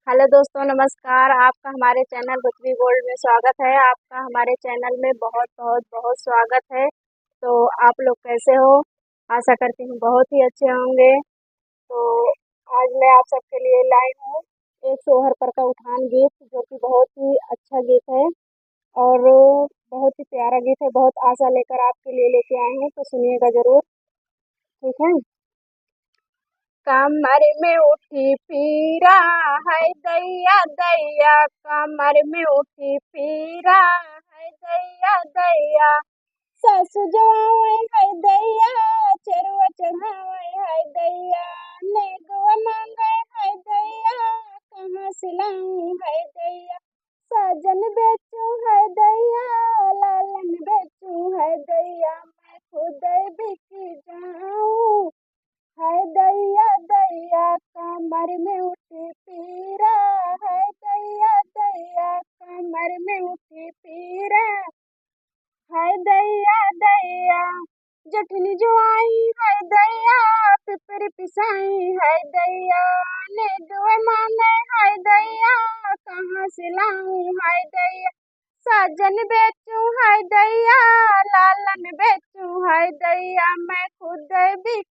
Hello दोस्तों, नमस्कार। आपका हमारे चैनल पृथ्वी गोल्ड में स्वागत है। आपका हमारे चैनल में बहुत बहुत बहुत स्वागत है। तो आप लोग कैसे हो? आशा करती हूँ बहुत ही अच्छे होंगे। तो आज मैं आप सबके लिए लाई हूँ एक सोहर पर का उठान गीत, जो कि बहुत ही अच्छा गीत है और बहुत ही प्यारा गीत है। बहुत आशा लेकर आपके लिए लेके आए हैं, तो सुनिएगा जरूर। ठीक है। कमर में उठी पीरा है दैया दैया, कमर में उठी पीरा है दैया दैया। सस जो आवे है दैया, चरवा चढ़ावे है दैया, नेगवा मांगे है दैया, कहाँ से लाऊं है दैया। साजन बेचूं है दैया, लालन बेचूं है दैया, मैं खुद बिक जाऊं है दैया दैया। कमर में उठी पीरा है दैया दैया, कमर में उठी पीरा है दैया दैया। जठनी जो आई है दैया, पिपरी पिसाई है दैया, ने दुए मांगे है दैया, कहाँ से लाऊं है दैया। साजन बेचूं है दैया, लालन बेचूं है दैया, मैं खुद बिक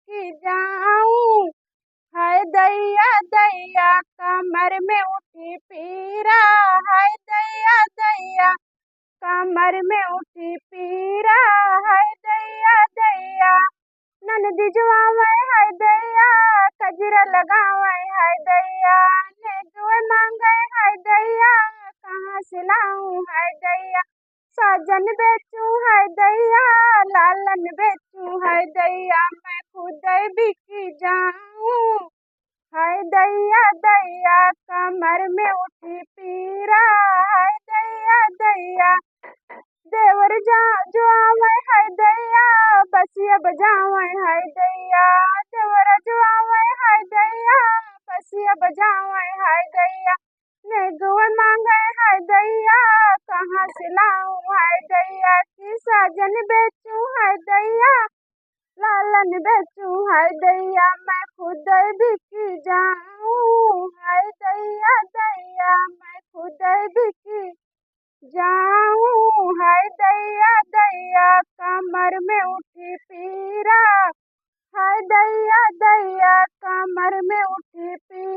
जाऊं है दैया दैया। कमर में उठी पीरा है दैया दैया, कमर में उठी पीरा है दैया दैया। ननदी जुआवे है दैया, कजरा लगावे है दैया, नेगुए मांगे है दैया, कहाँ से लाऊं है दैया। साजन बेचूं है दैया, लालन बेचूं है दैया, मैं खुद बिक जाऊं है दैया दैया। कमर में उठी पीरा है दैया दैया। देवर जा जो आवे है दैया, बसिया बजावे है दैया, देवर जो आवे है दैया, बसिया बजावे है दैया, नेगुए मांगे है दैया, कहाँ से लाऊं है दैया। की साजन बेचूं है दैया, लालन बेचूं है दैया, मैं खुद बिक जाऊं है दैया दैया, मैं खुद बिक जाऊं है दैया दैया। कमर में उठी पीरा है दैया दैया, कमर में उठी पीरा।